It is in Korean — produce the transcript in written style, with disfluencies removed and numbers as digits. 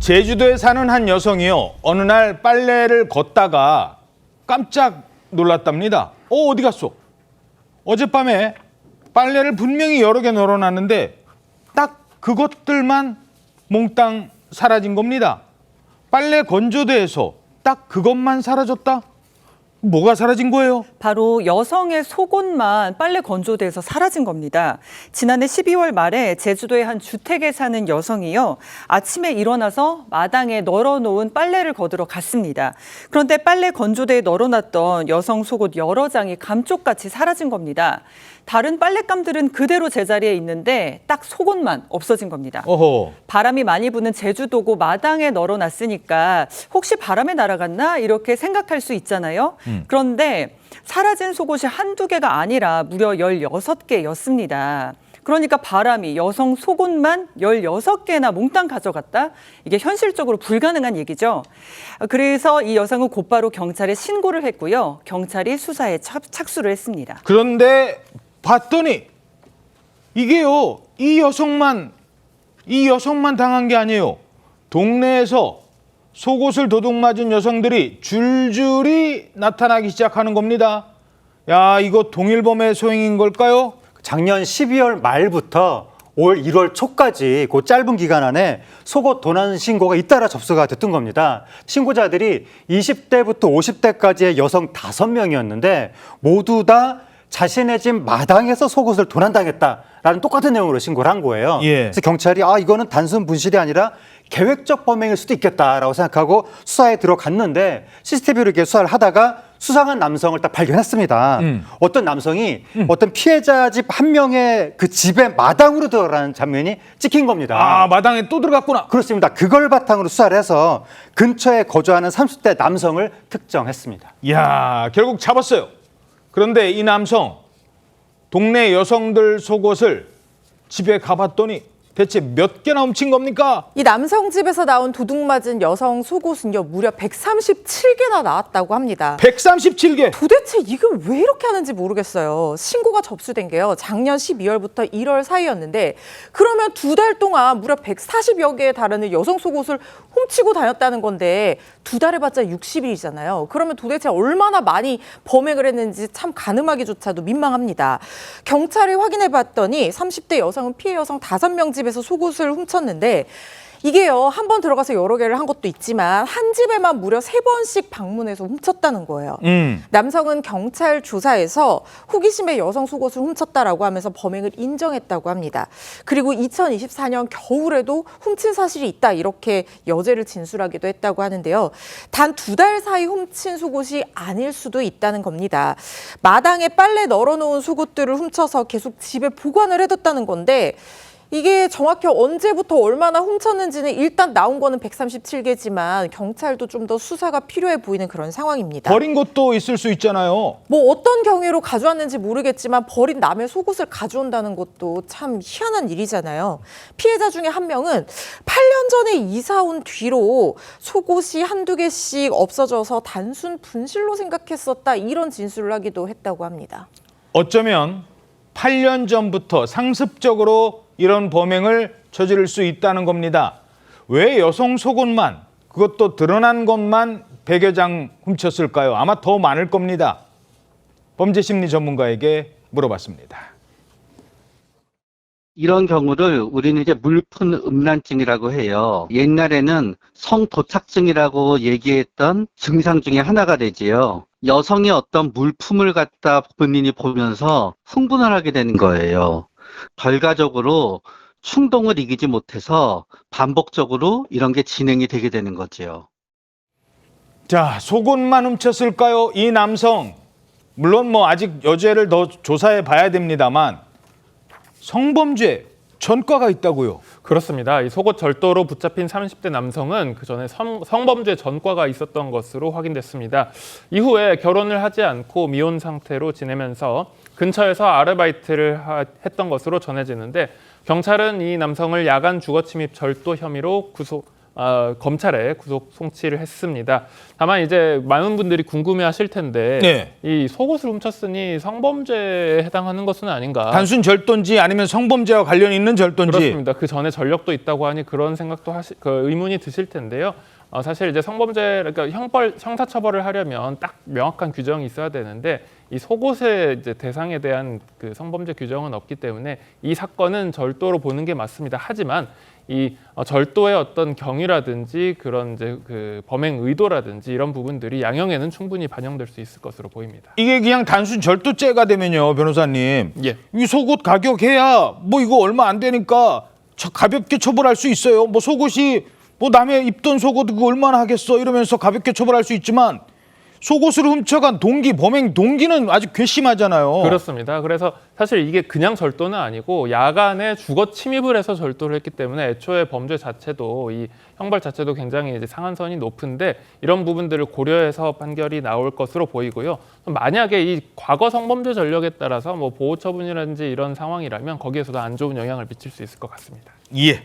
제주도에 사는 한 여성이요. 어느 날 빨래를 걷다가 깜짝 놀랐답니다. 어디 갔어? 어젯밤에 빨래를 분명히 여러 개 널어놨는데 딱 그것들만 몽땅 사라진 겁니다. 빨래 건조대에서 딱 그것만 사라졌다? 뭐가 사라진 거예요? 바로 여성의 속옷만 빨래 건조대에서 사라진 겁니다. 지난해 12월 말에 제주도의 한 주택에 사는 여성이요. 아침에 일어나서 마당에 널어놓은 빨래를 걷으러 갔습니다. 그런데 빨래 건조대에 널어놨던 여성 속옷 여러 장이 감쪽같이 사라진 겁니다. 다른 빨랫감들은 그대로 제자리에 있는데 딱 속옷만 없어진 겁니다. 어허. 바람이 많이 부는 제주도고 마당에 널어놨으니까 혹시 바람에 날아갔나 이렇게 생각할 수 있잖아요. 그런데 사라진 속옷이 한두 개가 아니라 무려 16개였습니다. 그러니까 바람이 여성 속옷만 16개나 몽땅 가져갔다? 이게 현실적으로 불가능한 얘기죠. 그래서 이 여성은 곧바로 경찰에 신고를 했고요. 경찰이 수사에 착수를 했습니다. 그런데 봤더니 이게요. 이 여성만 당한 게 아니에요. 동네에서 속옷을 도둑맞은 여성들이 줄줄이 나타나기 시작하는 겁니다. 야, 이거 동일범의 소행인 걸까요? 작년 12월 말부터 올 1월 초까지 그 짧은 기간 안에 속옷 도난 신고가 잇따라 접수가 됐던 겁니다. 신고자들이 20대부터 50대까지의 여성 5명이었는데 모두 다 자신의 집 마당에서 속옷을 도난당했다라는 똑같은 내용으로 신고를 한 거예요. 예. 그래서 경찰이 이거는 단순 분실이 아니라 계획적 범행일 수도 있겠다라고 생각하고 수사에 들어갔는데 CCTV로 이렇게 수사를 하다가 수상한 남성을 딱 발견했습니다. 어떤 남성이 어떤 피해자 집 한 명의 그 집의 마당으로 들어가는 장면이 찍힌 겁니다. 아, 마당에 또 들어갔구나. 그렇습니다. 그걸 바탕으로 수사를 해서 근처에 거주하는 30대 남성을 특정했습니다. 이야, 결국 잡았어요. 그런데 이 남성, 동네 여성들 속옷을 집에 가봤더니 대체 몇 개나 훔친 겁니까? 이 남성 집에서 나온 도둑맞은 여성 속옷은요, 무려 137개나 나왔다고 합니다. 137개. 도대체 이걸 왜 이렇게 하는지 모르겠어요. 신고가 접수된 게요, 작년 12월부터 1월 사이였는데 그러면 2달 동안 무려 140여 개에 달하는 여성 속옷을 훔치고 다녔다는 건데 2달 해봤자 60일이잖아요. 그러면 도대체 얼마나 많이 범행을 했는지 참 가늠하기조차도 민망합니다. 경찰이 확인해봤더니 30대 여성은 피해 여성 5명 집에서 속옷을 훔쳤는데 이게요, 한 번 들어가서 여러 개를 한 것도 있지만 한 집에만 무려 3번씩 방문해서 훔쳤다는 거예요. 남성은 경찰 조사에서 호기심에 여성 속옷을 훔쳤다라고 하면서 범행을 인정했다고 합니다. 그리고 2024년 겨울에도 훔친 사실이 있다 이렇게 여죄를 진술하기도 했다고 하는데요. 단 2달 사이 훔친 속옷이 아닐 수도 있다는 겁니다. 마당에 빨래 널어놓은 속옷들을 훔쳐서 계속 집에 보관을 해뒀다는 건데 이게 정확히 언제부터 얼마나 훔쳤는지는 일단 나온 거는 137개지만 경찰도 좀 더 수사가 필요해 보이는 그런 상황입니다. 버린 것도 있을 수 있잖아요. 뭐 어떤 경위로 가져왔는지 모르겠지만 버린 남의 속옷을 가져온다는 것도 참 희한한 일이잖아요. 피해자 중에 한 명은 8년 전에 이사 온 뒤로 속옷이 한두 개씩 없어져서 단순 분실로 생각했었다 이런 진술을 하기도 했다고 합니다. 어쩌면 8년 전부터 상습적으로 이런 범행을 저지를 수 있다는 겁니다. 왜 여성 속옷만, 그것도 드러난 것만 100여 장 훔쳤을까요? 아마 더 많을 겁니다. 범죄심리 전문가에게 물어봤습니다. 이런 경우를 우리는 이제 물품 음란증이라고 해요. 옛날에는 성도착증이라고 얘기했던 증상 중에 하나가 되지요. 여성의 어떤 물품을 갖다 본인이 보면서 흥분을 하게 되는 거예요. 결과적으로 충동을 이기지 못해서 반복적으로 이런 게 진행이 되게 되는 거죠. 자, 속옷만 훔쳤을까요? 이 남성, 물론 뭐 아직 여죄를 더 조사해 봐야 됩니다만 성범죄 전과가 있다고요? 그렇습니다. 이 속옷 절도로 붙잡힌 30대 남성은 그 전에 성범죄 전과가 있었던 것으로 확인됐습니다. 이후에 결혼을 하지 않고 미혼 상태로 지내면서 근처에서 아르바이트를 했던 것으로 전해지는데 경찰은 이 남성을 야간 주거 침입 절도 혐의로 검찰에 구속 송치를 했습니다. 다만 이제 많은 분들이 궁금해하실 텐데 네. 이 속옷을 훔쳤으니 성범죄에 해당하는 것은 아닌가? 단순 절도인지 아니면 성범죄와 관련 있는 절도인지. 그렇습니다. 그 전에 전력도 있다고 하니 그런 생각도 그 의문이 드실 텐데요. 사실 이제 성범죄, 그러니까 형사처벌을 하려면 딱 명확한 규정이 있어야 되는데 이 속옷의 이제 대상에 대한 그 성범죄 규정은 없기 때문에 이 사건은 절도로 보는 게 맞습니다. 하지만 이 절도의 어떤 경위라든지 그런 이제 그 범행 의도라든지 이런 부분들이 양형에는 충분히 반영될 수 있을 것으로 보입니다. 이게 그냥 단순 절도죄가 되면요, 변호사님. 예. 이 속옷 가격 해야 뭐 이거 얼마 안 되니까 가볍게 처벌할 수 있어요. 뭐 속옷이 뭐 남의 입던 속옷 그거 얼마나 하겠어 이러면서 가볍게 처벌할 수 있지만 속옷을 훔쳐간 동기, 범행 동기는 아주 괘씸하잖아요. 그렇습니다. 그래서 사실 이게 그냥 절도는 아니고 야간에 주거 침입을 해서 절도를 했기 때문에 애초에 범죄 자체도 이 형벌 자체도 굉장히 이제 상한선이 높은데 이런 부분들을 고려해서 판결이 나올 것으로 보이고요. 만약에 이 과거 성범죄 전력에 따라서 뭐 보호 처분이라든지 이런 상황이라면 거기에서도 안 좋은 영향을 미칠 수 있을 것 같습니다. 예.